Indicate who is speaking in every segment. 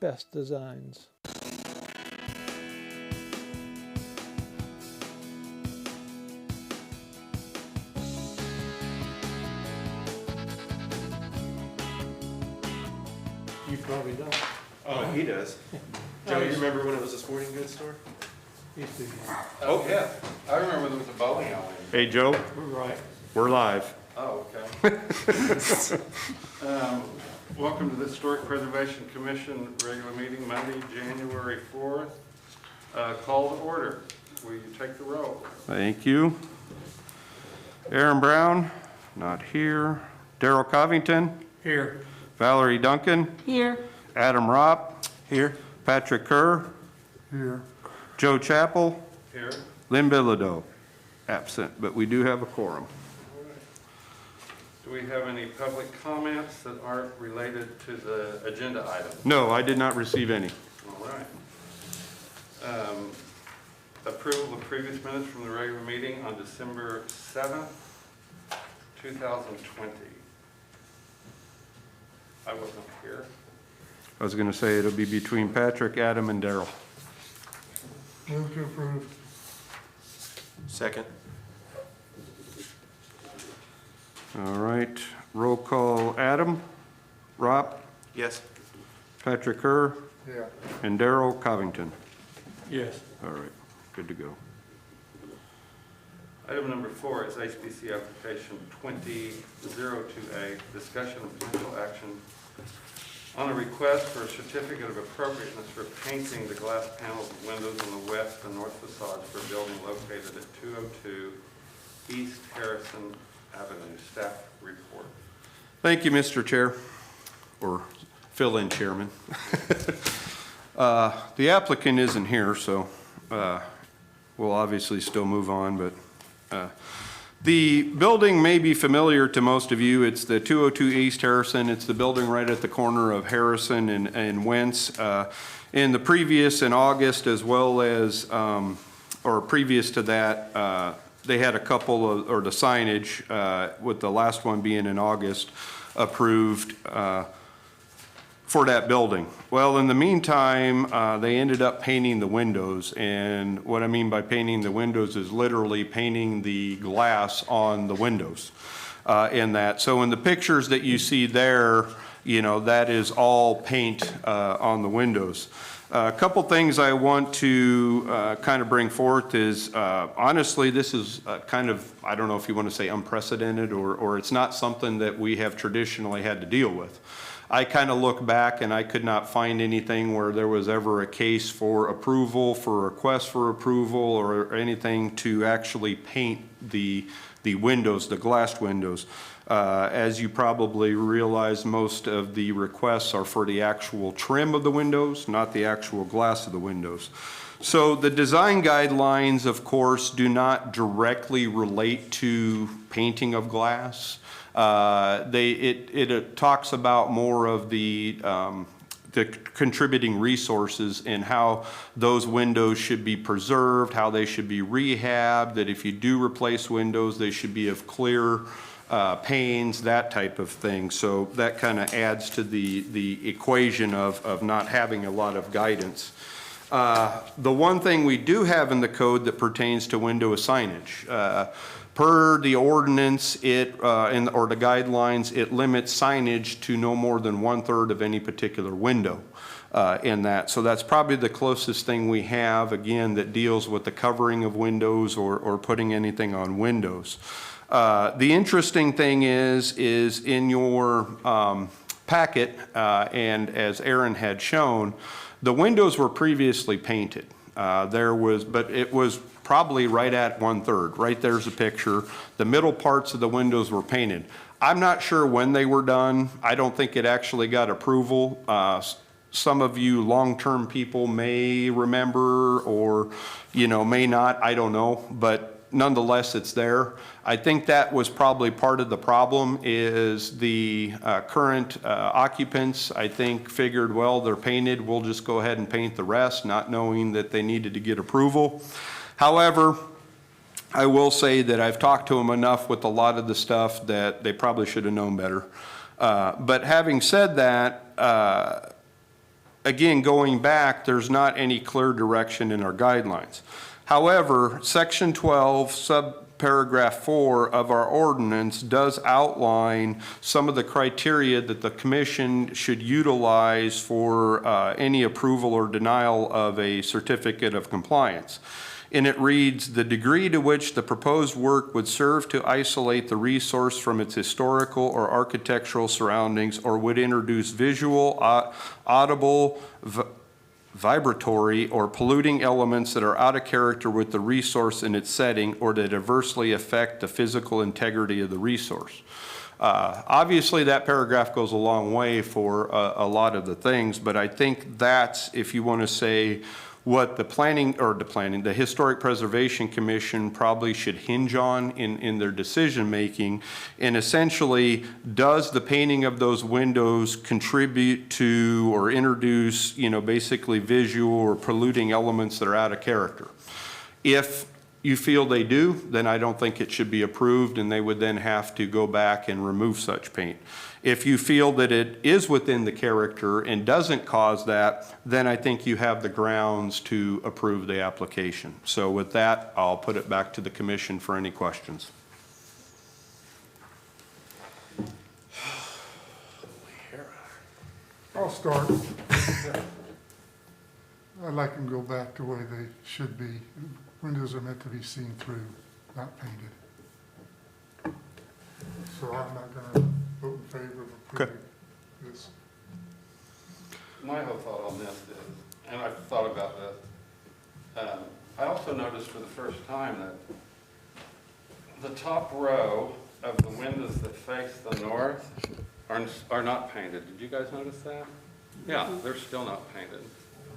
Speaker 1: best designs. You probably don't.
Speaker 2: Oh, he does. Joe, you remember when it was a sporting goods store?
Speaker 1: Used to be.
Speaker 3: Oh, yeah. I remember there was a bowling alley.
Speaker 4: Hey, Joe,
Speaker 1: We're right.
Speaker 4: we're live.
Speaker 3: Oh, okay. Welcome to the Historic Preservation Commission regular meeting, Monday, January 4th. Call to order. Will you take the roll?
Speaker 4: Thank you. Aaron Brown, not here. Daryl Covington,
Speaker 1: Here.
Speaker 4: Valerie Duncan,
Speaker 5: Here.
Speaker 4: Adam Ropp, here. Patrick Kerr,
Speaker 1: Here.
Speaker 4: Joe Chappell,
Speaker 3: Here.
Speaker 4: Lynn Bilodeau, absent, but we do have a quorum.
Speaker 3: Do we have any public comments that aren't related to the agenda item?
Speaker 4: No, I did not receive any.
Speaker 3: All right. Approval of previous minutes from the regular meeting on December 7th, 2020. I wasn't here.
Speaker 4: I was going to say it'll be between Patrick, Adam, and Daryl.
Speaker 1: Move to approve.
Speaker 2: Second.
Speaker 4: All right, roll call, Adam, Ropp,
Speaker 2: Yes.
Speaker 4: Patrick Kerr,
Speaker 1: Yeah.
Speaker 4: and Daryl Covington.
Speaker 1: Yes.
Speaker 4: All right, good to go.
Speaker 3: Item number 4 is HBC application 2002A, discussion of potential action on a request for a certificate of appropriateness for painting the glass panels and windows on the west and north facades for a building located at 202 East Harrison Avenue. Staff report.
Speaker 4: Thank you, Mr. Chair, or fill-in chairman. The applicant isn't here, so we'll obviously still move on, but the building may be familiar to most of you. It's the 202 East Harrison. It's the building right at the corner of Harrison and Wentz. In the previous, in August, as well as, or previous to that, they had a couple of, or the signage, with the last one being in August, approved for that building. Well, in the meantime, they ended up painting the windows, and what I mean by painting the windows is literally painting the glass on the windows in that. So in the pictures that you see there, you know, that is all paint on the windows. A couple things I want to kind of bring forth is, honestly, this is kind of, I don't know if you want to say unprecedented, or it's not something that we have traditionally had to deal with. I kind of look back and I could not find anything where there was ever a case for approval, for request for approval, or anything to actually paint the windows, the glass windows. As you probably realize, most of the requests are for the actual trim of the windows, not the actual glass of the windows. So the design guidelines, of course, do not directly relate to painting of glass. It talks about more of the contributing resources and how those windows should be preserved, how they should be rehabbed, that if you do replace windows, they should be of clear panes, that type of thing. So that kind of adds to the equation of not having a lot of guidance. The one thing we do have in the code that pertains to window is signage. Per the ordinance, or the guidelines, it limits signage to no more than 1/3 of any particular window in that. So that's probably the closest thing we have, again, that deals with the covering of windows or putting anything on windows. The interesting thing is in your packet, and as Aaron had shown, the windows were previously painted. But it was probably right at 1/3. Right there's a picture. The middle parts of the windows were painted. I'm not sure when they were done. I don't think it actually got approval. Some of you long-term people may remember, or, you know, may not, I don't know, but nonetheless, it's there. I think that was probably part of the problem is the current occupants, I think, figured, well, they're painted, we'll just go ahead and paint the rest, not knowing that they needed to get approval. However, I will say that I've talked to them enough with a lot of the stuff that they probably should have known better. But having said that, again, going back, there's not any clear direction in our guidelines. However, Section 12, subparagraph 4 of our ordinance does outline some of the criteria that the commission should utilize for any approval or denial of a certificate of compliance. And it reads, the degree to which the proposed work would serve to isolate the resource from its historical or architectural surroundings or would introduce visual, audible, vibratory, or polluting elements that are out of character with the resource in its setting or that adversely affect the physical integrity of the resource. Obviously, that paragraph goes a long way for a lot of the things, but I think that's, if you want to say, what the Historic Preservation Commission probably should hinge on in their decision-making. And essentially, does the painting of those windows contribute to or introduce, you know, basically visual or polluting elements that are out of character? If you feel they do, then I don't think it should be approved, and they would then have to go back and remove such paint. If you feel that it is within the character and doesn't cause that, then I think you have the grounds to approve the application. So with that, I'll put it back to the commission for any questions.
Speaker 1: I'll start. I'd like them to go back to the way they should be. Windows are meant to be seen through, not painted. So I'm not gonna vote in favor of approving this.
Speaker 3: My whole thought on this is, and I've thought about this, I also noticed for the first time that the top row of the windows that face the north are not painted. Did you guys notice that? Yeah, they're still not painted.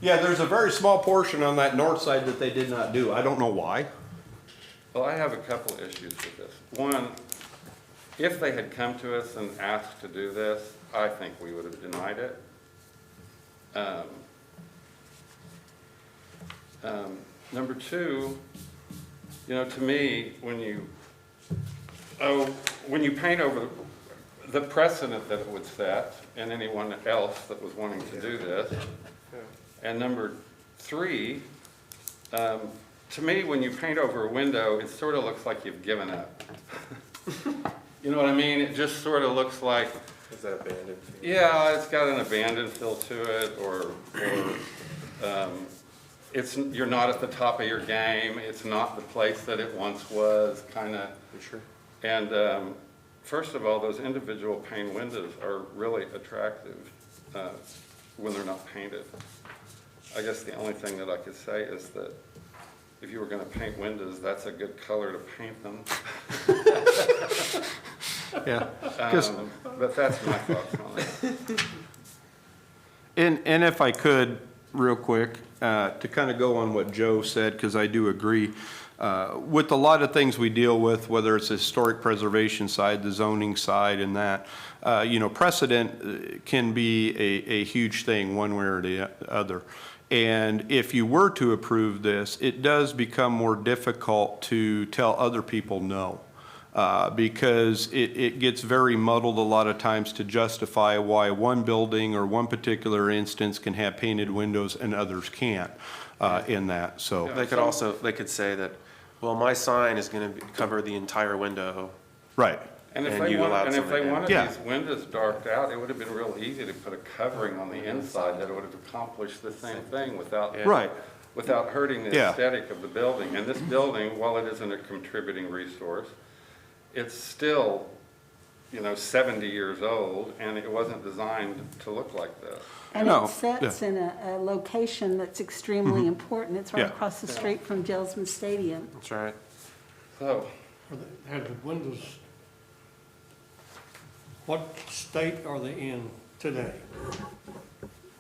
Speaker 4: Yeah, there's a very small portion on that north side that they did not do. I don't know why.
Speaker 3: Well, I have a couple issues with this. One, if they had come to us and asked to do this, I think we would have denied it. Number two, you know, to me, when you paint over the precedent that it would set and anyone else that was wanting to do this. And number three, to me, when you paint over a window, it sort of looks like you've given up. You know what I mean? It just sort of looks like,
Speaker 2: Is that abandoned?
Speaker 3: yeah, it's got an abandoned feel to it, or you're not at the top of your game. It's not the place that it once was, kind of.
Speaker 2: Sure.
Speaker 3: And first of all, those individual pane windows are really attractive when they're not painted. I guess the only thing that I could say is that if you were going to paint windows, that's a good color to paint them.
Speaker 4: Yeah.
Speaker 3: But that's my thoughts on it.
Speaker 4: And if I could, real quick, to kind of go on what Joe said, because I do agree, with a lot of things we deal with, whether it's the historic preservation side, the zoning side, and that, you know, precedent can be a huge thing one way or the other. And if you were to approve this, it does become more difficult to tell other people no. Because it gets very muddled a lot of times to justify why one building or one particular instance can have painted windows and others can't in that, so.
Speaker 2: They could say that, well, my sign is gonna cover the entire window.
Speaker 4: Right.
Speaker 3: And if
Speaker 2: And
Speaker 3: they
Speaker 2: you allowed
Speaker 3: wanted
Speaker 2: something in.
Speaker 4: Yeah.
Speaker 3: these windows darked out, it would have been real easy to put a covering on the inside that would have accomplished the same thing without,
Speaker 2: Yeah.
Speaker 4: Right.
Speaker 3: without hurting the
Speaker 4: Yeah.
Speaker 3: aesthetic of the building. And this building, while it isn't a contributing resource, it's still, you know, 70 years old, and it wasn't designed to look like this.
Speaker 5: And
Speaker 4: No,
Speaker 5: it sits in a location that's extremely important. It's right
Speaker 4: Yeah.
Speaker 5: across the street from Gelsman Stadium.
Speaker 2: That's right.
Speaker 3: So,
Speaker 1: Have the windows, what state are they in today?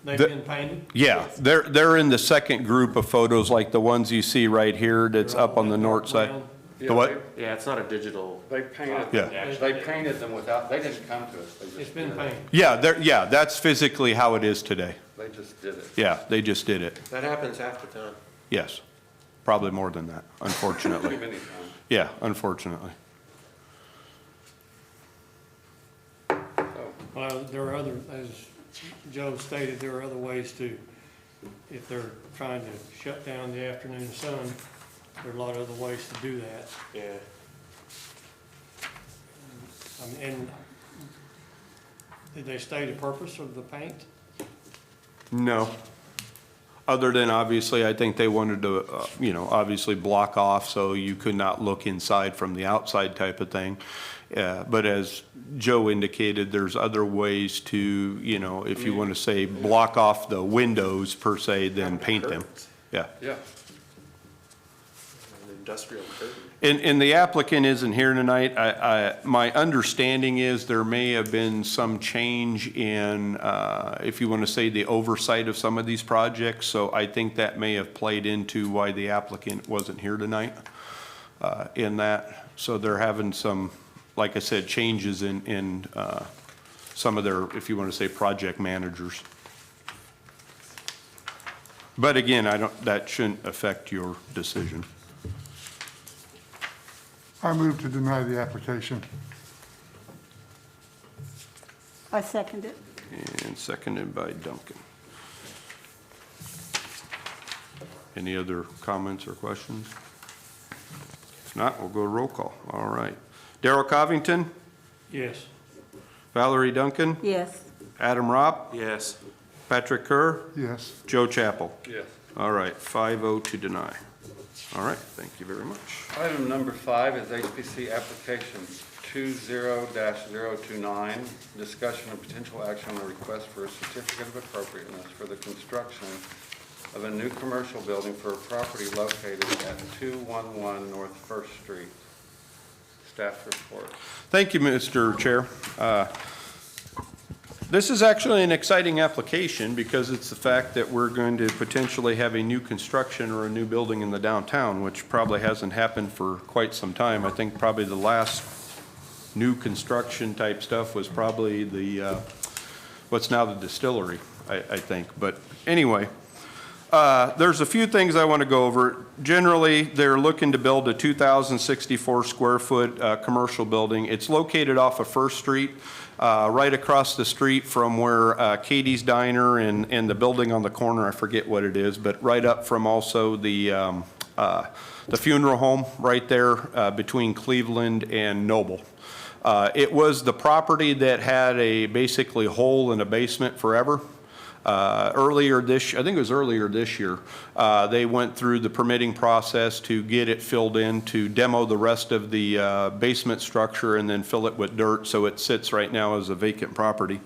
Speaker 1: They've
Speaker 4: The-
Speaker 1: been painted?
Speaker 4: Yeah, they're in the second group of photos, like the ones you see right here that's up on the north side. The what?
Speaker 2: Yeah, it's not a digital.
Speaker 3: they painted,
Speaker 4: Yeah.
Speaker 3: they painted them without, they didn't come to us. They just
Speaker 1: It's been
Speaker 3: did it.
Speaker 1: painted.
Speaker 4: Yeah, that's physically how it is today.
Speaker 3: They just did it.
Speaker 4: Yeah, they just did it.
Speaker 2: That happens half the time.
Speaker 4: Yes. Probably more than that,
Speaker 3: Too
Speaker 4: unfortunately.
Speaker 3: many times.
Speaker 4: Yeah, unfortunately.
Speaker 3: So,
Speaker 1: Well, there are other, as
Speaker 6: Joe stated there are other ways to, if they're trying to shut down the afternoon sun, there are a lot of other ways to do that.
Speaker 2: Yeah.
Speaker 6: And did they state the purpose of the paint?
Speaker 4: No. Other than obviously, I think they wanted to, obviously block off so you could not look inside from the outside type of thing. But as Joe indicated, there's other ways to, if you want to say block off the windows per se, then paint them. Yeah.
Speaker 3: Yeah.
Speaker 2: An industrial curtain.
Speaker 4: And the applicant isn't here tonight. My understanding is there may have been some change in, if you want to say, the oversight of some of these projects. So I think that may have played into why the applicant wasn't here tonight in that. So they're having some, like I said, changes in some of their, if you want to say, project managers. But again, that shouldn't affect your decision.
Speaker 1: I move to deny the application.
Speaker 5: I second it.
Speaker 4: And seconded by Duncan. Any other comments or questions? If not, we'll go to roll call. All right. Darrell Covington,
Speaker 6: Yes.
Speaker 4: Valerie Duncan,
Speaker 5: Yes.
Speaker 4: Adam Ropp,
Speaker 2: Yes.
Speaker 4: Patrick Kerr,
Speaker 1: Yes.
Speaker 4: Joe Chappell.
Speaker 3: Yes.
Speaker 4: All right, 5-0 to deny. All right, thank you very much.
Speaker 3: Item number 5 is HPC application 20-029, discussion of potential action on a request for a certificate of appropriateness for the construction of a new commercial building for a property located at 211 North First Street. Staff report.
Speaker 4: Thank you, Mr. Chair. This is actually an exciting application because it's the fact that we're going to potentially have a new construction or a new building in the downtown, which probably hasn't happened for quite some time. I think probably the last new construction type stuff was probably the, what's now the distillery, I think. But anyway, there's a few things I want to go over. Generally, they're looking to build a 2,064 square foot commercial building. It's located off of First Street, right across the street from where Katie's Diner and the building on the corner, I forget what it is, but right up from also the funeral home right there between Cleveland and Noble. It was the property that had a basically hole in a basement forever. I think it was earlier this year, they went through the permitting process to get it filled in, to demo the rest of the basement structure and then fill it with dirt, so it sits right now as a vacant property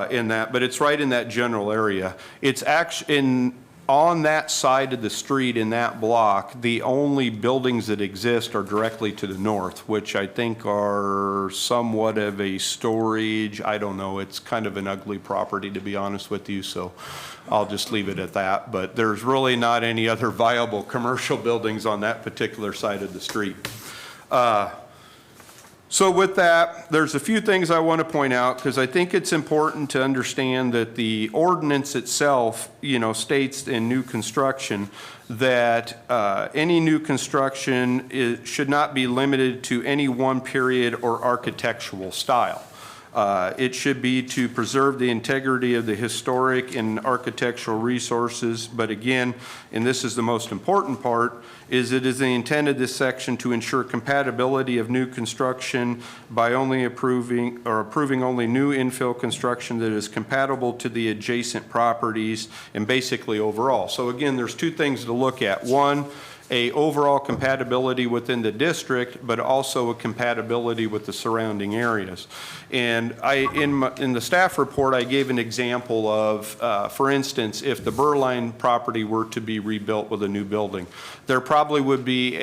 Speaker 4: in that, but it's right in that general area. It's actually on that side of the street in that block, the only buildings that exist are directly to the north, which I think are somewhat of a storage. I don't know. It's kind of an ugly property, to be honest with you, so I'll just leave it at that. But there's really not any other viable commercial buildings on that particular side of the street. So with that, there's a few things I want to point out because I think it's important to understand that the ordinance itself, states in new construction that any new construction should not be limited to any one period or architectural style. It should be to preserve the integrity of the historic and architectural resources, but again, and this is the most important part, is it is the intent of this section to ensure compatibility of new construction by only approving only new infill construction that is compatible to the adjacent properties and basically overall. So again, there's two things to look at. One, a overall compatibility within the district, but also a compatibility with the surrounding areas. And in the staff report, I gave an example of, for instance, if the Burline property were to be rebuilt with a new building, there probably would be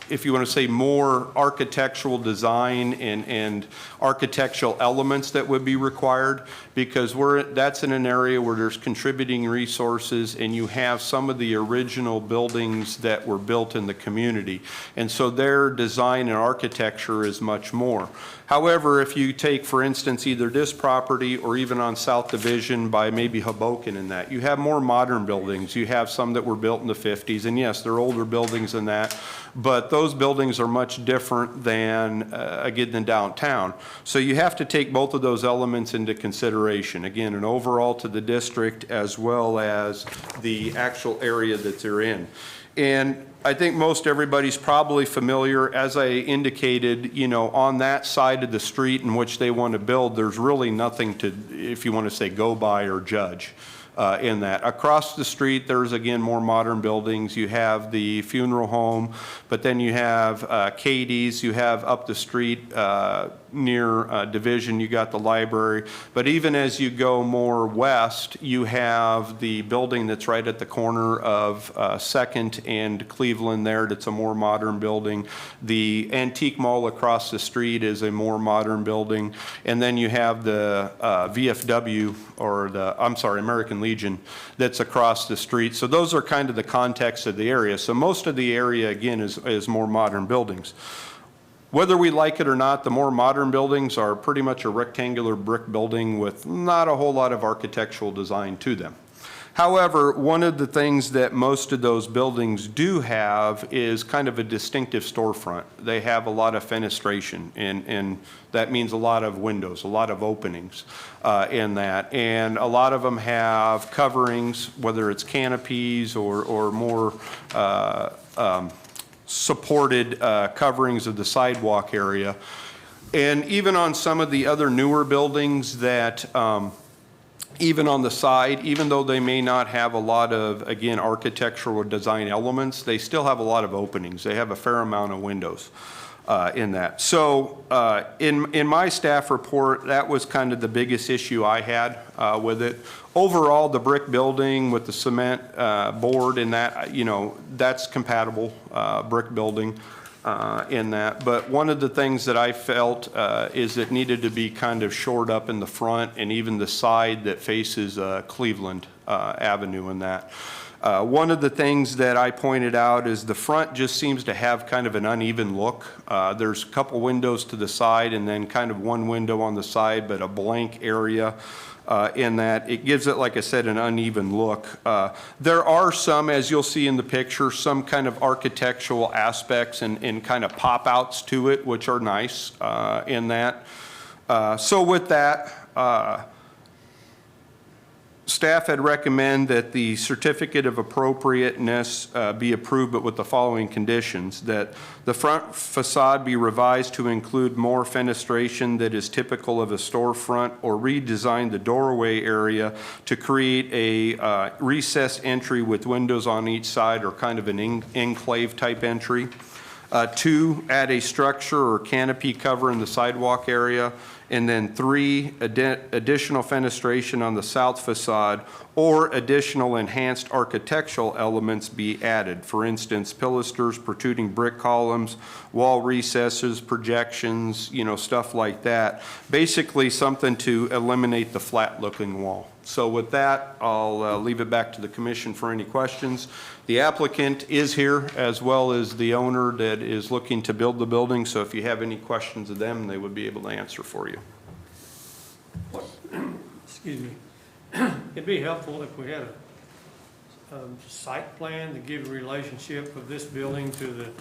Speaker 4: if you want to say more architectural design and architectural elements that would be required, because that's in an area where there's contributing resources and you have some of the original buildings that were built in the community. And so their design and architecture is much more. However, if you take, for instance, either this property or even on South Division by maybe Hoboken and that, you have more modern buildings. You have some that were built in the 50s, and yes, they're older buildings than that, but those those buildings are much different than, again, than downtown. So you have to take both of those elements into consideration. Again, an overall to the district as well as the actual area that they're in. And I think most everybody's probably familiar, as I indicated, you know, on that side of the street in which they want to build, there's really nothing to, if you want to say, go by or judge. In that. Across the street, there's again more modern buildings. You have the funeral home, but then you have Katie's, you have up the street near Division, you got the library. But even as you go more west, you have the building that's right at the corner of 2nd and Cleveland there, that's a more modern building. The Antique Mall across the street is a more modern building. And then you have the VFW, or the, I'm sorry, American Legion, that's across the street. So those are kind of the context of the area. So most of the area, again, is more modern buildings. Whether we like it or not, the more modern buildings are pretty much a rectangular brick building with not a whole lot of architectural design to them. However, one of the things that most of those buildings do have is kind of a distinctive storefront. They have a lot of fenestration, and that means a lot of windows, a lot of openings in that. And a lot of them have coverings, whether it's canopies or more supported coverings of the sidewalk area. And even on some of the other newer buildings that, even on the side, even though they may not have a lot of, again, architectural or design elements, they still have a lot of openings. They have a fair amount of windows in that. So in my staff report, that was kind of the biggest issue I had with it. Overall, the brick building with the cement board and that, you know, that's compatible brick building in that. But one of the things that I felt is it needed to be kind of shored up in the front and even the side that faces Cleveland Avenue in that. One of the things that I pointed out is the front just seems to have kind of an uneven look. There's a couple windows to the side and then kind of one window on the side, but a blank area in that. It gives it, like I said, an uneven look. There are some, as you'll see in the picture, some kind of architectural aspects and kind of pop-outs to it, which are nice in that. So with that, staff had recommended that the certificate of appropriateness be approved, but with the following conditions: that the front facade be revised to include more fenestration that is typical of a storefront, or redesign the doorway area to create a recessed entry with windows on each side, or kind of an enclave type entry. 2, add a structure or canopy cover in the sidewalk area. And then 3, additional fenestration on the south facade or additional enhanced architectural elements be added. For instance, pilasters, protruding brick columns, wall recesses, projections, you know, stuff like that. Basically something to eliminate the flat looking wall. So with that, I'll leave it back to the commission for any questions. The applicant is here, as well as the owner that is looking to build the building. So if you have any questions of them, they would be able to answer for you.
Speaker 6: Excuse me. It'd be helpful if we had a site plan to give a relationship of this building to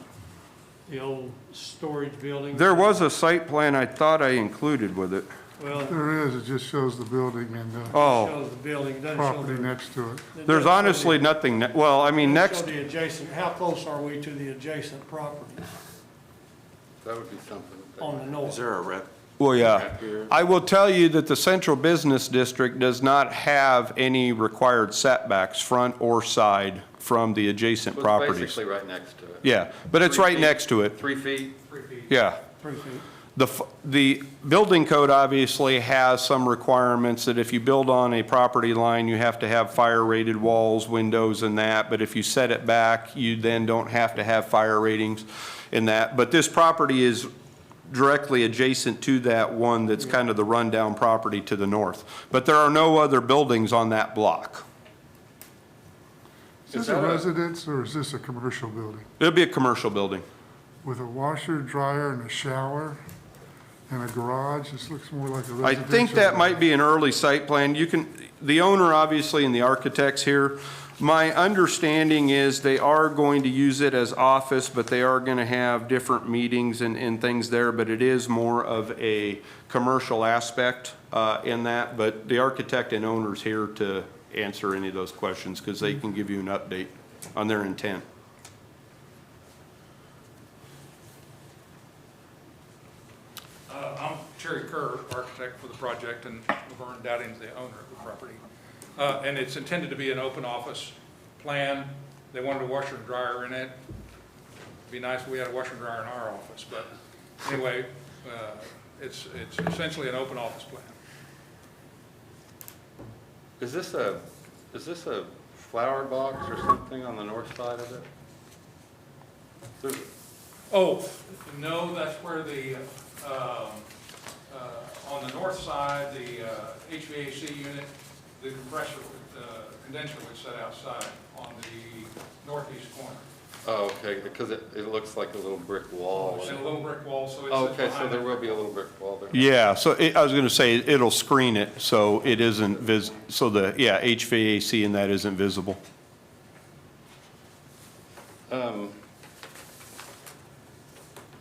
Speaker 6: the old storage building.
Speaker 4: There was a site plan I thought I included with it.
Speaker 6: Well,
Speaker 1: There is, it just shows the building and the
Speaker 4: Oh,
Speaker 6: shows the building, it doesn't show
Speaker 1: property
Speaker 6: the.
Speaker 1: next to it.
Speaker 6: it
Speaker 4: there's
Speaker 6: doesn't show
Speaker 4: honestly
Speaker 6: the-
Speaker 4: nothing, well, I mean,
Speaker 6: it doesn't
Speaker 4: next,
Speaker 6: show the adjacent, how close are we to the adjacent property
Speaker 3: That would be something.
Speaker 6: on the north?
Speaker 2: Is there a rep?
Speaker 4: well, yeah.
Speaker 3: Back here.
Speaker 4: I will tell you that the central business district does not have any required setbacks, front or side, from the adjacent
Speaker 3: So it's
Speaker 4: properties.
Speaker 3: basically right next to it.
Speaker 4: Yeah, but it's
Speaker 3: 3
Speaker 4: right
Speaker 3: feet?
Speaker 4: next to it,
Speaker 3: 3 feet?
Speaker 6: 3 feet.
Speaker 4: yeah.
Speaker 6: 3 feet.
Speaker 4: The building code obviously has some requirements that if you build on a property line, you have to have fire-rated walls, windows, and that. But if you set it back, you then don't have to have fire ratings in that. But this property is directly adjacent to that one that's kind of the rundown property to the north. But there are no other buildings on that block.
Speaker 1: Is this a residence or is this a commercial building?
Speaker 4: It'll be a commercial building.
Speaker 1: With a washer, dryer, and a shower, and a garage? This looks more like a
Speaker 4: I
Speaker 1: residential.
Speaker 4: think that might be an early site plan. You can, the owner obviously and the architects here My understanding is they are going to use it as office, but they are going to have different meetings and things there, but it is more of a commercial aspect in that. But the architect and owner's here to answer any of those questions because they can give you an update on their intent.
Speaker 7: I'm Terry Kerr, architect for the project, and Laverne Dowding's the owner of the property. And it's intended to be an open office plan. They wanted a washer and dryer in it. It'd be nice if we had a washer and dryer in our office, but anyway, it's essentially an open office plan.
Speaker 3: Is this a flower box or something on the north side of it? There's-
Speaker 7: Oh, no, that's where the, on the north side, the HVAC unit, the compressor, condenser would set outside on the northeast corner.
Speaker 3: Oh, okay, because it looks like a little brick wall.
Speaker 7: It's in a little brick wall, so it's.
Speaker 3: Oh, okay, so there will be a little brick wall there.
Speaker 4: Yeah, so I was going to say, it'll screen it so it isn't so the, yeah, HVAC and that isn't visible.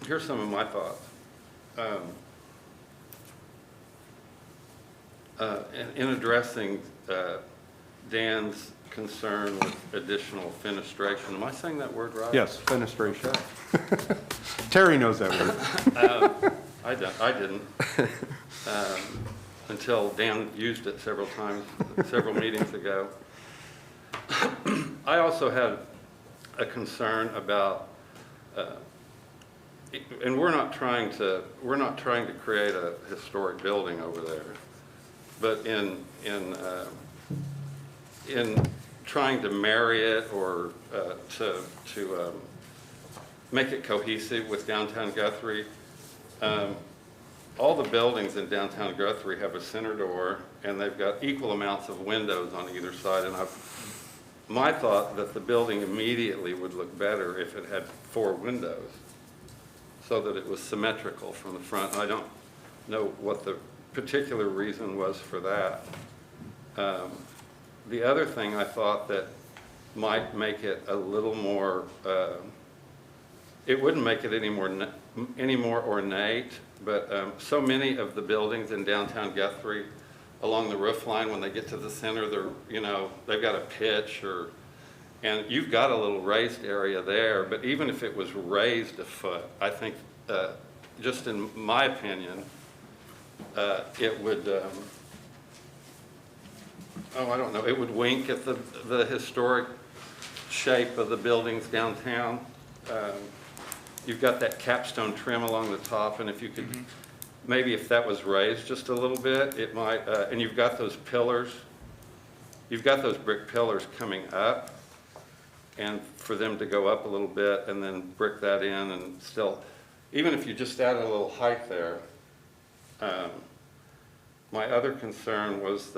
Speaker 3: Here's some of my thoughts. In addressing Dan's concern with additional fenestration, am I saying that word right?
Speaker 4: Yes, fenestration. Terry knows that word.
Speaker 3: I didn't, until Dan used it several times, several meetings ago. I also had a concern about, and we're not trying to create a historic building over there, but in trying to marry it or to make it cohesive with downtown Guthrie. All the buildings in downtown Guthrie have a center door, and they've got equal amounts of windows on either side. And my thought that the building immediately would look better if it had 4 windows, so that it was symmetrical from the front. I don't know what the particular reason was for that. The other thing I thought that might make it a little more, it wouldn't make it any more ornate, but so many of the buildings in downtown Guthrie along the roof line, when they get to the center, they've got a pitch and you've got a little raised area there, but even if it was raised a foot, I think, just in my opinion, it would, I don't know, it would wink at the historic shape of the buildings downtown. You've got that capstone trim along the top, and if you could, maybe if that was raised just a little bit, it might, and you've got those pillars, you've got those brick pillars coming up, and for them to go up a little bit and then brick that in and still, even if you just added a little height there. My other concern was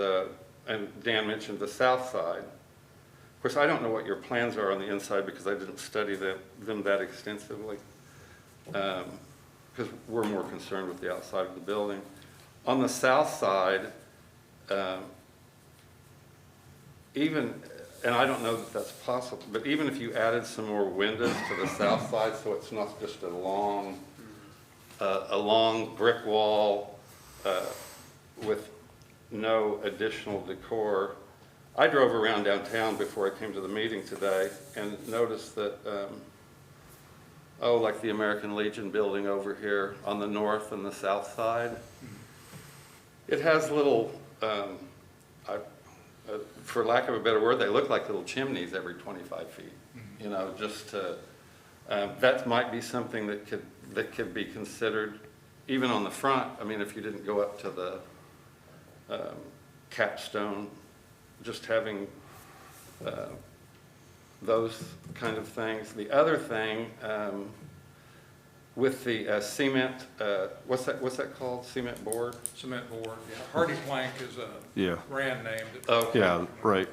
Speaker 3: and Dan mentioned the south side. Of course, I don't know what your plans are on the inside because I didn't study them that extensively, because we're more concerned with the outside of the building. On the south side, and I don't know that that's possible, but even if you added some more windows to the south side so it's not just a long brick wall with no additional decor. I drove around downtown before I came to the meeting today and noticed that, like the American Legion building over here on the north and the south side, it has little, for lack of a better word, they look like little chimneys every 25 feet. You know, just to, that might be something that could be considered, even on the front. I mean, if you didn't go up to the capstone, just having those kind of things. The other thing, with the cement, what's that called? Cement board?
Speaker 7: Cement board, yeah. Hardy Plank is a brand name.
Speaker 3: Okay.
Speaker 4: Yeah, right.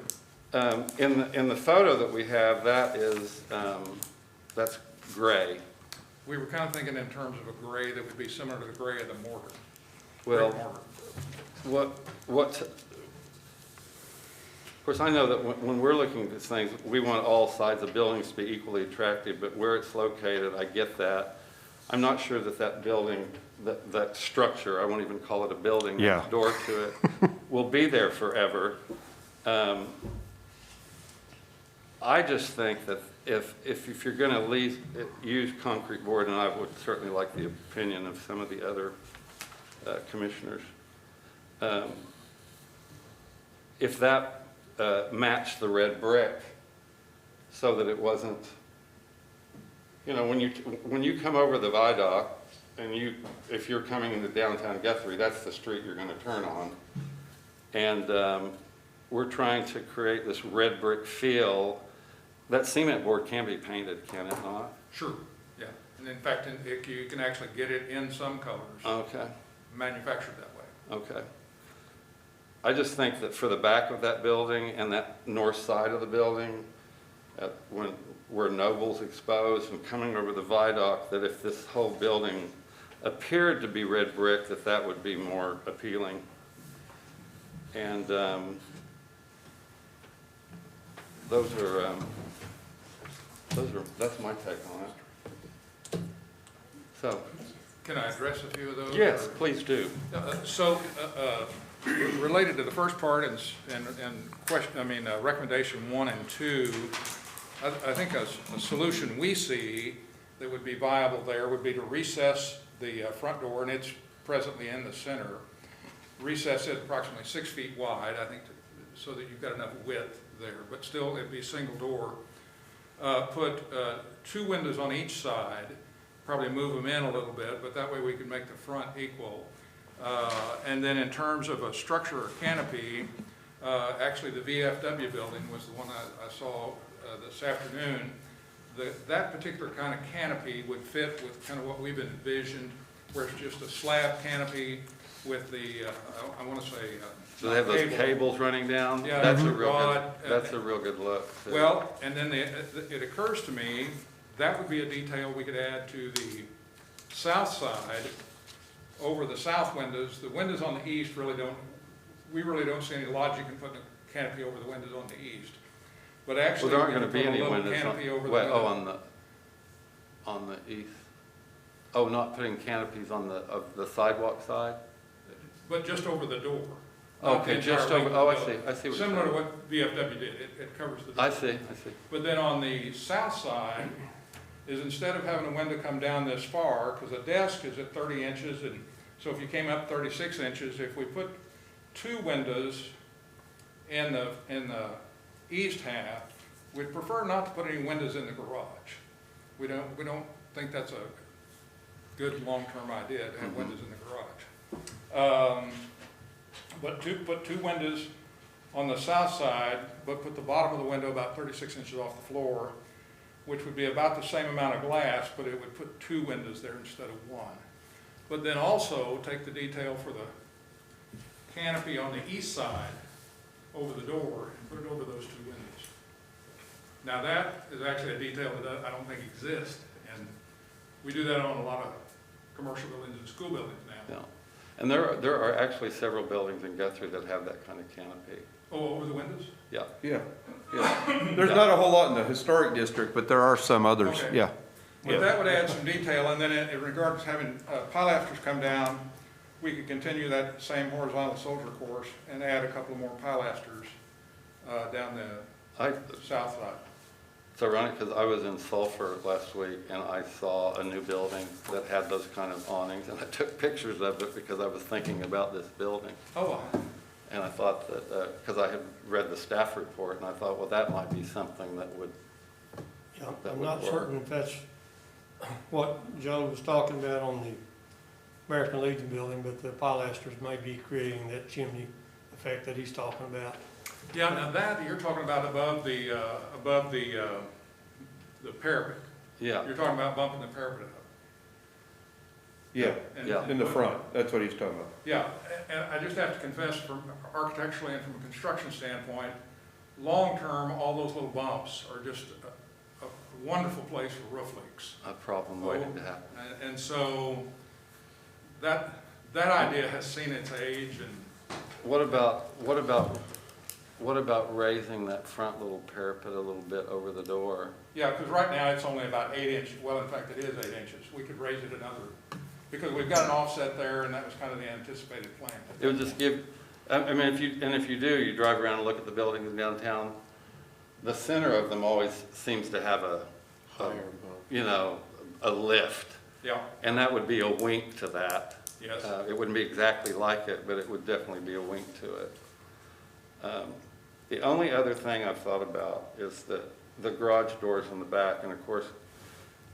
Speaker 3: In the photo that we have, that's gray.
Speaker 7: We were kind of thinking in terms of a gray that would be similar to the gray of the mortar.
Speaker 3: Well,
Speaker 7: Brick mortar.
Speaker 3: of course, I know that when we're looking at these things, we want all sides of buildings to be equally attractive, but where it's located, I get that. I'm not sure that that building, that structure, I won't even call it a building,
Speaker 4: Yeah.
Speaker 3: next door to it, will be there forever. I just think that if you're going to at least use concrete board, and I would certainly like the opinion of some of the other commissioners, if that matched the red brick so that it wasn't, you know, when you come over the viaduct and if you're coming into downtown Guthrie, that's the street you're going to turn on. And we're trying to create this red brick feel. That cement board can be painted, can it not?
Speaker 7: Sure, yeah. And in fact, you can actually get it in some colors,
Speaker 3: Okay,
Speaker 7: manufactured that way.
Speaker 3: okay. I just think that for the back of that building and that north side of the building, where Noble's exposed and coming over the viaduct, that if this whole building appeared to be red brick, that would be more appealing. And that's my take on it. So,
Speaker 7: Can I address a few of those?
Speaker 3: yes,
Speaker 7: or-
Speaker 3: please do.
Speaker 7: Related to the first part and question, recommendation 1 and 2, I think a solution we see that would be viable there would be to recess the front door, and it's presently in the center. Recess it approximately 6 feet wide, I think, so that you've got enough width there, but still it'd be a single door. Put 2 windows on each side, probably move them in a little bit, but that way we can make the front equal. And then in terms of a structure or canopy, actually the VFW building was the one I saw this afternoon. That particular kind of canopy would fit with kind of what we've envisioned, where it's just a slab canopy with the, I want to say,
Speaker 3: Do they have those cables running down?
Speaker 7: Yeah,
Speaker 3: That's a
Speaker 7: rod,
Speaker 3: that's a real good look. too.
Speaker 7: well, and then it occurs to me, that would be a detail we could add to the south side, over the south windows. The windows on the east we really don't see any logic in putting a canopy over the windows on the east. But actually,
Speaker 3: Well, there aren't
Speaker 7: we
Speaker 3: going to
Speaker 7: could
Speaker 3: be
Speaker 7: put a
Speaker 3: any
Speaker 7: little
Speaker 3: windows
Speaker 7: canopy over the
Speaker 3: wait,
Speaker 7: window.
Speaker 3: on the east. Oh, not putting canopies on of the sidewalk side?
Speaker 7: But just over the door. not the
Speaker 3: Okay,
Speaker 7: entire
Speaker 3: just
Speaker 7: length
Speaker 3: over,
Speaker 7: of the
Speaker 3: I see
Speaker 7: building.
Speaker 3: what you're
Speaker 7: Similar to
Speaker 3: saying.
Speaker 7: what VFW did, it covers the door.
Speaker 3: I see.
Speaker 7: But then on the south side is instead of having a window come down this far, because a desk is at 30 inches, and so if you came up 36 inches, if we put 2 windows in the east half, we'd prefer not to put any windows in the garage. We don't think that's a good long-term idea to have windows in the garage. But put 2 windows on the south side, but put the bottom of the window about 36 inches off the floor, which would be about the same amount of glass, but it would put 2 windows there instead of 1. But then also take the detail for the canopy on the east side over the door and put it over those 2 windows. Now that is actually a detail that I don't think exists, and we do that on a lot of commercial buildings and school buildings now.
Speaker 3: Yeah. And there are actually several buildings in Guthrie that have that kind of canopy.
Speaker 7: Oh, over the windows?
Speaker 3: Yeah.
Speaker 4: Yeah, yeah. There's not a whole lot in the historic district, but there are some others,
Speaker 7: Okay.
Speaker 4: yeah.
Speaker 7: But that would add some detail, and then in regards to having pilasters come down, we could continue that same horizontal soldier course and add a couple more pilasters down the south side.
Speaker 3: It's ironic because I was in Sulphur last week and I saw a new building that had those kind of awnings, and I took pictures of it because I was thinking about this building.
Speaker 7: Oh,
Speaker 3: And I thought that, because I had read the staff report, and I thought, well, that might be something that would,
Speaker 6: Yeah,
Speaker 3: That
Speaker 6: I'm
Speaker 3: would
Speaker 6: not
Speaker 3: work.
Speaker 6: certain if that's what Joe was talking about on the American Legion building, but the pilasters may be creating that chimney effect that he's talking about.
Speaker 7: yeah, now that, you're talking about above the parapet.
Speaker 3: yeah.
Speaker 7: You're talking about bumping the parapet up.
Speaker 4: Yeah,
Speaker 7: And-
Speaker 3: Yeah.
Speaker 4: in the front, that's what he's talking about.
Speaker 7: Yeah, and I just have to confess, from architecturally and from a construction standpoint, long-term, all those little bumps are just a wonderful place for roof leaks.
Speaker 3: A problem waiting to happen.
Speaker 7: And so that idea has seen its age, and
Speaker 3: What about What about raising that front little parapet a little bit over the door?
Speaker 7: Yeah, because right now it's only about 8 inches. Well, in fact, it is 8 inches. We could raise it another, because we've got an offset there, and that was kind of the anticipated plan.
Speaker 3: It would just give, I mean, if you do, you drive around and look at the buildings downtown, the center of them always seems to have a you know, a lift.
Speaker 7: Yeah,
Speaker 3: And that would be a wink to that.
Speaker 7: yes.
Speaker 3: It wouldn't be exactly like it, but it would definitely be a wink to it. The only other thing I've thought about is the garage doors in the back, and of course,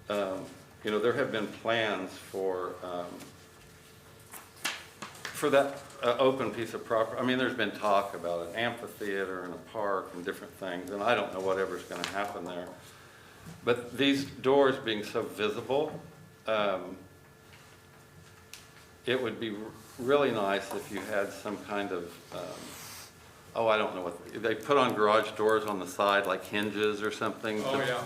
Speaker 3: you know, there have been plans for that open piece of property. I mean, there's been talk about an amphitheater and a park and different things, and I don't know whatever's going to happen there. But these doors being so visible, it would be really nice if you had some kind of, oh, I don't know what, they put on garage doors on the side, like hinges or something.
Speaker 7: Oh, yeah, yeah.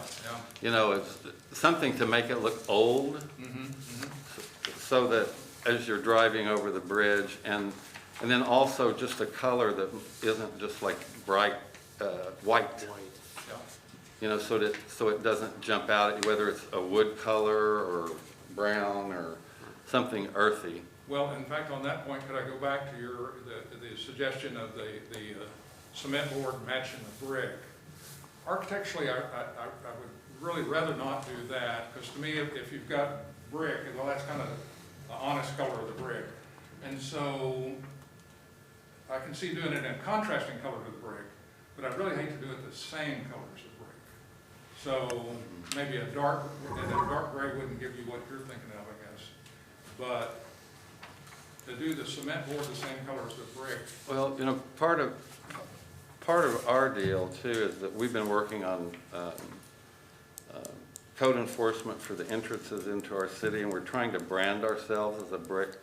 Speaker 3: You know, it's something to make it look old, so that as you're driving over the bridge, and then also just a color that isn't just like bright white.
Speaker 7: Yeah.
Speaker 3: You know, so it doesn't jump out at you, whether it's a wood color or brown or something earthy.
Speaker 7: Well, in fact, on that point, could I go back to the suggestion of the cement board matching the brick? Architecturally, I would really rather not do that, because to me, if you've got brick, well, that's kind of the honest color of the brick. And so I can see doing it in a contrasting color to the brick, but I'd really hate to do it the same color as the brick. So maybe a dark gray wouldn't give you what you're thinking of, I guess. But to do the cement board the same color as the brick.
Speaker 3: Well, you know, part of our deal too is that we've been working on code enforcement for the entrances into our city, and we're trying to brand ourselves as a brick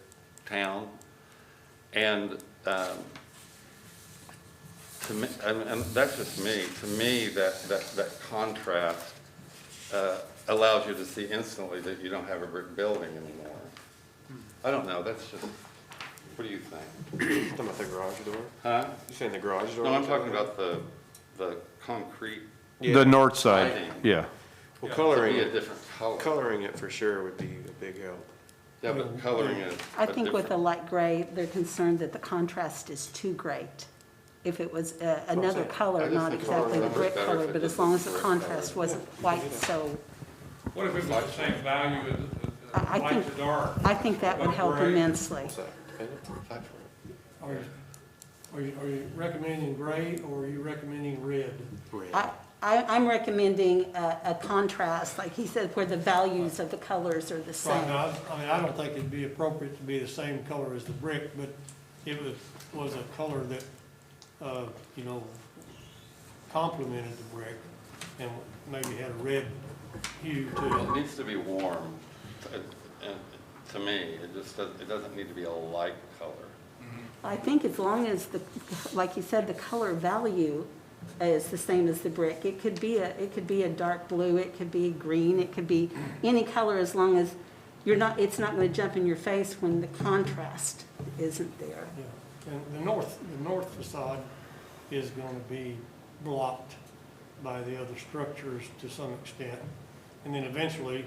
Speaker 3: town. And to me, and that's just me, to me that contrast allows you to see instantly that you don't have a brick building anymore. I don't know, that's just, what do you think?
Speaker 2: Talking about the garage door?
Speaker 3: Huh?
Speaker 2: You saying the garage door?
Speaker 3: No, I'm talking about the concrete.
Speaker 4: The north side,
Speaker 3: Lighting.
Speaker 4: yeah.
Speaker 2: Well,
Speaker 3: It
Speaker 2: coloring
Speaker 3: be a
Speaker 2: it,
Speaker 3: different color.
Speaker 2: coloring it for sure would be a big help.
Speaker 3: Yeah, but coloring it.
Speaker 5: I think with a light gray, they're concerned that the contrast is too great. If it was another
Speaker 2: saying.
Speaker 3: I
Speaker 5: color,
Speaker 3: just
Speaker 5: not
Speaker 3: think
Speaker 5: exactly the
Speaker 3: color
Speaker 5: brick
Speaker 3: better
Speaker 5: color,
Speaker 3: if it
Speaker 5: but as
Speaker 3: just
Speaker 5: long
Speaker 3: was
Speaker 5: as the
Speaker 3: brick
Speaker 5: contrast
Speaker 3: color.
Speaker 5: wasn't quite so,
Speaker 7: What if it was the same value as
Speaker 5: I
Speaker 7: light
Speaker 5: think-
Speaker 7: to dark?
Speaker 5: I think that would
Speaker 7: But
Speaker 5: help
Speaker 7: gray.
Speaker 5: immensely.
Speaker 2: What's that? Paint it?
Speaker 6: Are you recommending gray, or are you recommending red?
Speaker 2: Red.
Speaker 5: I'm recommending a contrast, like he said, where the values of the colors are the
Speaker 6: Right,
Speaker 5: same.
Speaker 6: now, I mean, I don't think it'd be appropriate to be the same color as the brick, but it was a color that, you know, complemented the brick and maybe had a red hue to
Speaker 3: It
Speaker 6: it.
Speaker 3: needs to be warm, and to me, it doesn't need to be a light color.
Speaker 5: I think as long as like you said, the color value is the same as the brick. It could be a dark blue, it could be green, it could be any color, as long as it's not gonna jump in your face when the contrast isn't there.
Speaker 6: Yeah. And the north facade is gonna be blocked by the other structures to some extent. And then eventually,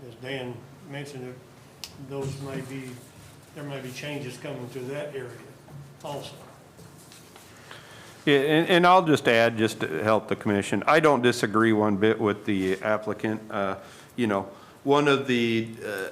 Speaker 6: as Dan mentioned, there may be changes coming to that area also.
Speaker 4: Yeah, and I'll just add, just to help the commission, I don't disagree one bit with the applicant. You know, one of the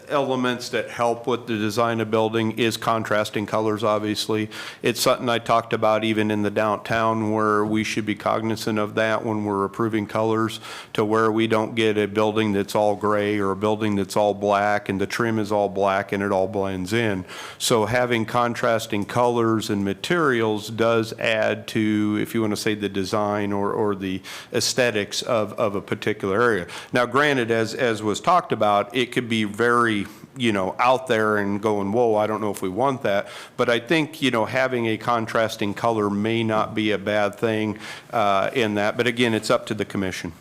Speaker 4: elements that help with the design of building is contrasting colors, obviously. It's something I talked about even in the downtown, where we should be cognizant of that when we're approving colors, to where we don't get a building that's all gray or a building that's all black and the trim is all black and it all blends in. So having contrasting colors and materials does add to, if you want to say, the design or the aesthetics of a particular area. Now, granted, as was talked about, it could be very, you know, out there and going, whoa, I don't know if we want that. But I think, you know, having a contrasting color may not be a bad thing in that. But again, it's up to the commission.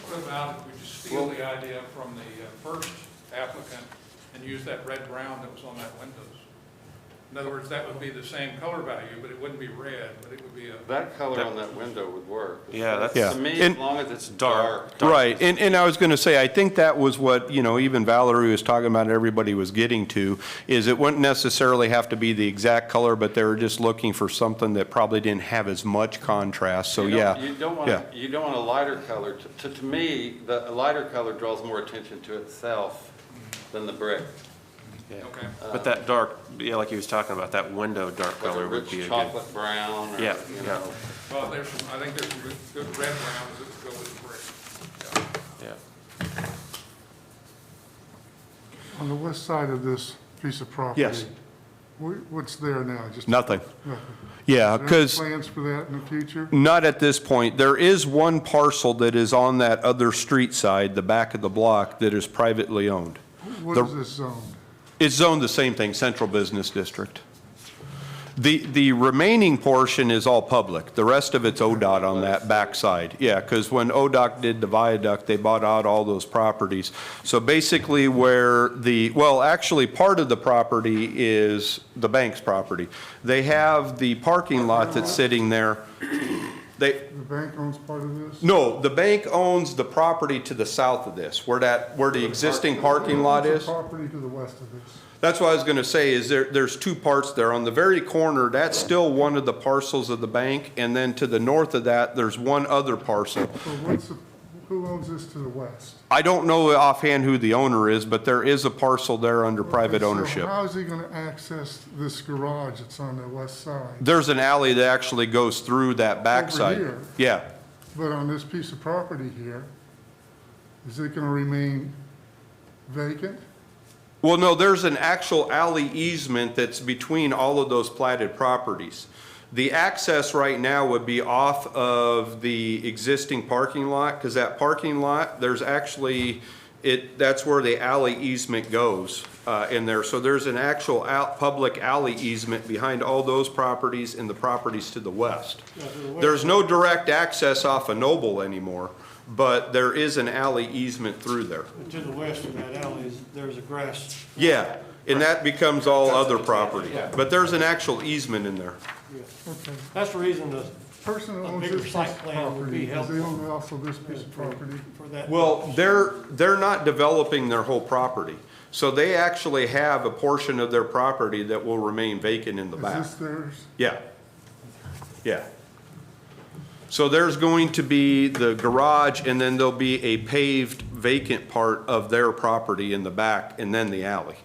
Speaker 7: What about if we just steal the idea from the first applicant and use that red-brown that was on that windows? In other words, that would be the same color value, but it wouldn't be red, but it would be a,
Speaker 3: That color on that window would work.
Speaker 2: Yeah, that's-
Speaker 4: Yeah.
Speaker 3: To me,
Speaker 4: And-
Speaker 3: as long as it's
Speaker 2: Dark.
Speaker 3: dark.
Speaker 4: Right, and I was gonna say, I think that was what, even Valerie was talking about, everybody was getting to, is it wouldn't necessarily have to be the exact color, but they were just looking for something that probably didn't have as much contrast, so
Speaker 3: You don't-
Speaker 4: yeah.
Speaker 3: You don't want,
Speaker 4: Yeah.
Speaker 3: you don't want a lighter color. To me, the a lighter color draws more attention to itself than the brick.
Speaker 7: okay.
Speaker 2: But that dark, yeah, like he was talking about, that window dark
Speaker 3: Like
Speaker 2: color
Speaker 3: a
Speaker 2: would be
Speaker 3: rich
Speaker 2: a good.
Speaker 3: chocolate brown or,
Speaker 2: Yeah,
Speaker 3: you
Speaker 2: yeah.
Speaker 3: know.
Speaker 7: Well, I think there's some good red browns that would go with the brick. Yeah.
Speaker 2: Yeah.
Speaker 1: On the west side of this piece of property.
Speaker 4: Yes.
Speaker 1: What's there now? Just
Speaker 4: Nothing.
Speaker 1: nothing.
Speaker 4: Yeah,
Speaker 1: Are there any
Speaker 4: because
Speaker 1: plans for that in the future?
Speaker 4: not at this point. There is one parcel that is on that other street side, the back of the block, that is privately owned.
Speaker 1: What
Speaker 4: The-
Speaker 1: is this zone?
Speaker 4: It's zoned the same thing, Central Business District. The remaining portion is all public. The rest of it's ODOT on that backside. Yeah, because when ODOT did the viaduct, they bought out all those properties. So basically where actually part of the property is the bank's property. They have the parking lot that's sitting there.
Speaker 1: The bank owns part of this?
Speaker 4: No, the bank owns the property to the south of this, where the existing parking lot
Speaker 1: What's
Speaker 4: is.
Speaker 1: the property to the west of this?
Speaker 4: That's what I was gonna say, is there's two parts there. On the very corner, that's still one of the parcels of the bank, and then to the north of that, there's one other parcel.
Speaker 1: So who owns this to the west?
Speaker 4: I don't know offhand who the owner is, but there is a parcel there under private
Speaker 1: Okay, so
Speaker 4: ownership.
Speaker 1: how is he gonna access this garage that's on the west side?
Speaker 4: There's an alley that actually goes through that backside.
Speaker 1: here?
Speaker 4: Yeah,
Speaker 1: But on this piece of property here, is it gonna remain vacant?
Speaker 4: well, no, there's an actual alley easement that's between all of those platted properties. The access right now would be off of the existing parking lot, because that parking lot, there's actually, that's where the alley easement goes in there. So there's an actual public alley easement behind all those properties and the properties to the west.
Speaker 6: Now, to the west-
Speaker 4: There's no direct access off of Noble anymore, but there is an alley easement through there.
Speaker 6: To the west of that alley, there's a grass.
Speaker 4: Yeah, and that becomes all other property. But there's an actual easement in there.
Speaker 1: Okay.
Speaker 6: That's the reason the
Speaker 1: Person that
Speaker 6: A
Speaker 1: owns
Speaker 6: bigger
Speaker 1: this piece
Speaker 6: site
Speaker 1: of
Speaker 6: plan would be
Speaker 1: property, does he
Speaker 6: helpful.
Speaker 1: own also this piece of property?
Speaker 6: for that.
Speaker 4: Well, they're not developing their whole property. So they actually have a portion of their property that will remain vacant in the
Speaker 1: Is
Speaker 4: back.
Speaker 1: this theirs?
Speaker 4: Yeah. Yeah. So there's going to be the garage, and then there'll be a paved vacant part of their property in the back, and then the alley.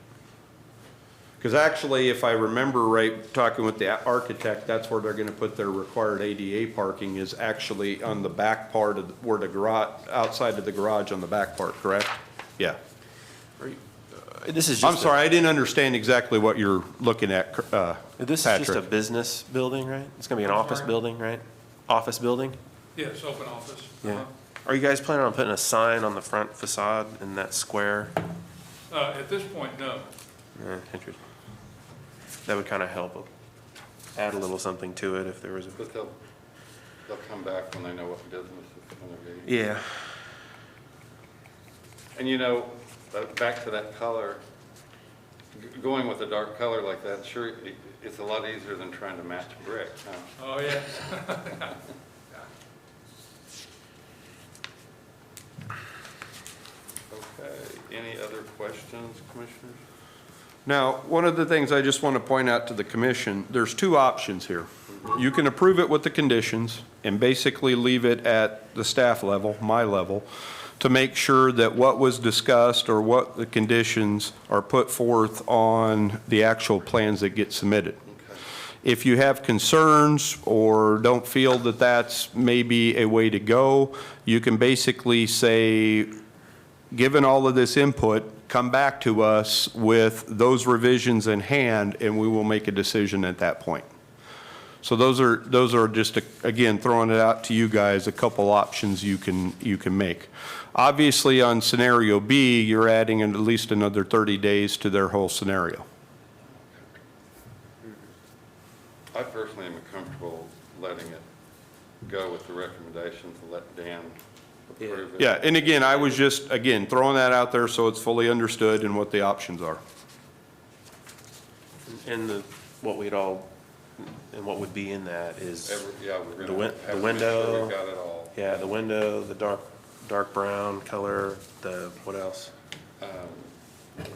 Speaker 4: Because actually, if I remember right, talking with the architect, that's where they're gonna put their required ADA parking, is actually on the back part of, where the garage, outside of the garage on the back part, correct? Yeah.
Speaker 2: This is
Speaker 4: I'm
Speaker 2: just,
Speaker 4: sorry, I didn't understand exactly what you're looking at,
Speaker 2: this is just a
Speaker 4: Patrick.
Speaker 2: business building, right? It's gonna be an office
Speaker 7: Sorry?
Speaker 2: building, right? Office building?
Speaker 7: Yes, open office.
Speaker 2: Yeah. Are you guys planning on putting a sign on the front facade in that square?
Speaker 7: At this point, no.
Speaker 2: Interesting. That would kind of help add a little something to it if there was a.
Speaker 3: But they'll come back when they know what business it's gonna be.
Speaker 2: Yeah.
Speaker 3: And back to that color, going with a dark color like that, sure, it's a lot easier than trying to match brick, huh?
Speaker 7: Oh, yes.
Speaker 3: Okay, any other questions, commissioners?
Speaker 4: Now, one of the things I just want to point out to the commission, there's two options here. You can approve it with the conditions and basically leave it at the staff level, my level, to make sure that what was discussed or what the conditions are put forth on the actual plans that get submitted.
Speaker 3: Okay.
Speaker 4: If you have concerns or don't feel that that's maybe a way to go, you can basically say, given all of this input, come back to us with those revisions in hand, and we will make a decision at that point. So those are just, again, throwing it out to you guys, a couple options you can make. Obviously, on scenario B, you're adding at least another 30 days to their whole scenario.
Speaker 3: I personally am comfortable letting it go with the recommendations and let Dan approve it.
Speaker 4: Yeah, and again, I was just, again, throwing that out there so it's fully understood and what the options are.
Speaker 2: And what we'd all, and what would be in that is,
Speaker 3: Yeah, we're
Speaker 2: The
Speaker 3: gonna
Speaker 2: win-
Speaker 3: have
Speaker 2: the
Speaker 3: to make sure
Speaker 2: window.
Speaker 3: we've got it all.
Speaker 2: yeah, the window, the dark brown color, the, what else?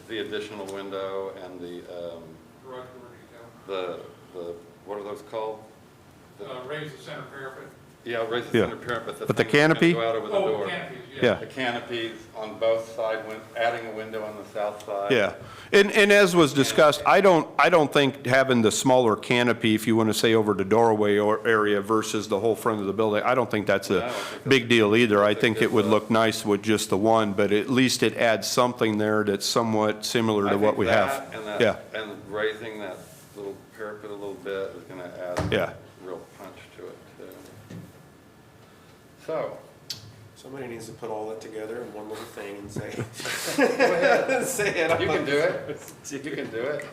Speaker 3: The additional window and
Speaker 7: Garage door
Speaker 3: the, what are those called?
Speaker 7: detail. Raise the center parapet.
Speaker 3: Yeah, raise the
Speaker 4: Yeah.
Speaker 3: center parapet.
Speaker 4: But the
Speaker 3: thing that's gonna
Speaker 4: canopy?
Speaker 3: Go out over the
Speaker 7: Oh,
Speaker 3: door.
Speaker 7: canopies,
Speaker 4: Yeah.
Speaker 3: The canopies on both sides, adding a window on the south side.
Speaker 4: Yeah, and as was discussed, I don't think having the smaller canopy, if you want to say over the doorway or area versus the whole front of the building, I don't think that's
Speaker 3: No, I
Speaker 4: a
Speaker 3: don't think
Speaker 4: big deal either. I
Speaker 3: that's a
Speaker 4: think
Speaker 3: good
Speaker 4: it would
Speaker 3: look.
Speaker 4: look nice with just the one, but at least it adds something there that's somewhat similar to
Speaker 3: I
Speaker 4: what
Speaker 3: think
Speaker 4: we have.
Speaker 3: that
Speaker 4: Yeah,
Speaker 3: and raising that little parapet a little bit is gonna add
Speaker 4: Yeah.
Speaker 3: real punch to it too. So,
Speaker 2: Somebody needs to put all that together in one little thing and say.
Speaker 3: go ahead.
Speaker 2: Say it.
Speaker 3: You can do it. You can do it.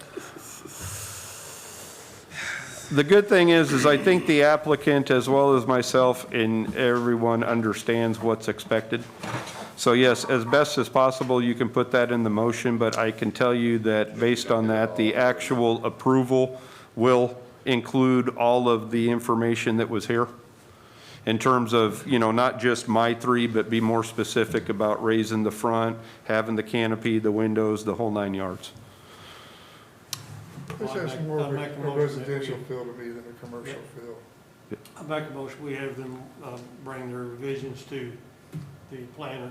Speaker 4: the good thing is I think the applicant, as well as myself and everyone, understands what's expected. So yes, as best as possible, you can put that in the motion, but I can tell you that based on that, the actual approval will include all of the information that was here in terms of, not just my three, but be more specific about raising the front, having the canopy, the windows, the whole 9 yards.
Speaker 1: This has
Speaker 6: I'd
Speaker 1: more of
Speaker 6: make a
Speaker 1: a
Speaker 6: motion that
Speaker 1: residential
Speaker 6: we-
Speaker 1: feel to me than a commercial feel.
Speaker 6: I make a motion, we have them bring their revisions to the planner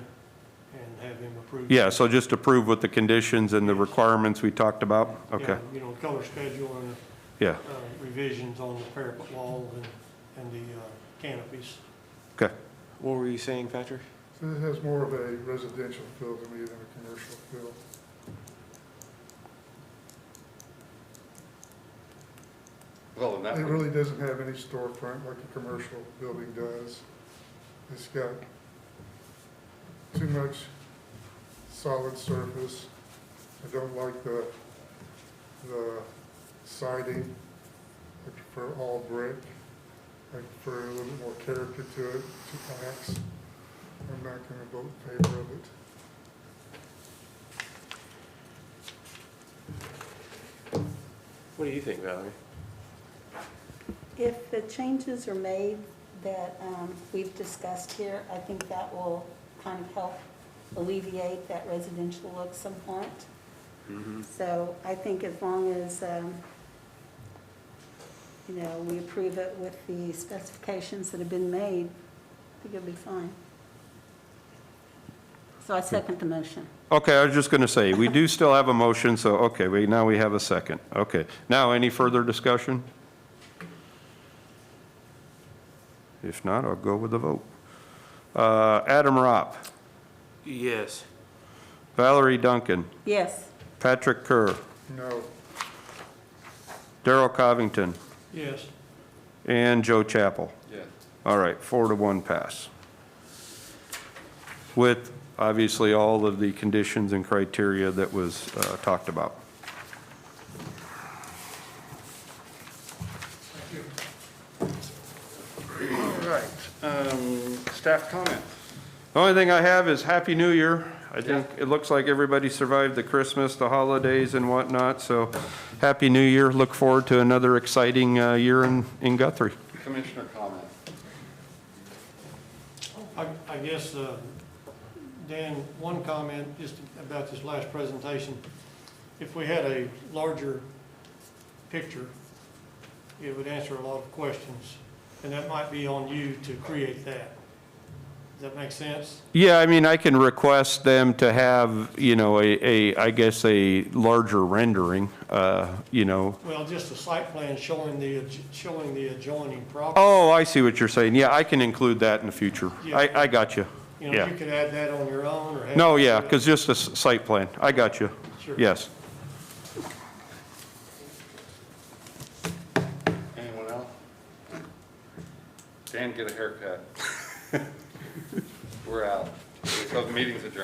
Speaker 6: and have him approve.
Speaker 4: Yeah, so just approve with the conditions and the requirements we talked about? Okay,
Speaker 6: Yeah, color schedule and
Speaker 4: yeah,
Speaker 6: revisions on the parapet walls and the canopies.
Speaker 4: okay.
Speaker 2: What were you saying, Patrick?
Speaker 1: So it has more of a residential feel to me than a commercial feel.
Speaker 3: Well, and that
Speaker 1: It
Speaker 3: would,
Speaker 1: really doesn't have any storefront like a commercial building does. It's got too much solid surface. I don't like the siding. I prefer all brick. I prefer a little bit more character to it, to wax. I'm not gonna vote in favor of it.
Speaker 2: What do you think, Valerie?
Speaker 5: If the changes are made that we've discussed here, I think that will kind of help alleviate that residential look somewhat. So I think as long as, we approve it with the specifications that have been made, I think it'll be fine. So I second the motion.
Speaker 4: Okay, I was just going to say, we do still have a motion, so, okay, now we have a second. Okay, now any further discussion? If not, I'll go with the vote. Adam Ropp,
Speaker 2: Yes.
Speaker 4: Valerie Duncan,
Speaker 5: Yes.
Speaker 4: Patrick Kerr,
Speaker 1: No.
Speaker 4: Darrell Covington,
Speaker 6: Yes.
Speaker 4: and Joe Chappell.
Speaker 3: yeah.
Speaker 4: All right, 4-1 pass. With, obviously, all of the conditions and criteria that was talked about.
Speaker 3: All right, staff comments.
Speaker 4: The only thing I have is Happy New Year. I think it looks like everybody survived the Christmas, the holidays and whatnot, so Happy New Year. Look forward to another exciting year in Guthrie.
Speaker 3: Commissioner comment.
Speaker 6: I guess, Dan, one comment just about this last presentation. If we had a larger picture, it would answer a lot of questions, and that might be on you to create that. Does that make sense?
Speaker 4: Yeah, I mean, I can request them to have, I guess, a larger rendering,
Speaker 6: Well, just a site plan showing the adjoining property.
Speaker 4: Oh, I see what you're saying. Yeah, I can include that in the future.
Speaker 6: Yeah.
Speaker 4: I got you. Yeah.
Speaker 6: You could add that on your own or have.
Speaker 4: No, yeah, because just a site plan. I got you.
Speaker 6: Sure.
Speaker 4: Yes.
Speaker 3: Anyone else? Dan, get a haircut. We're out. So the meeting's adjourned.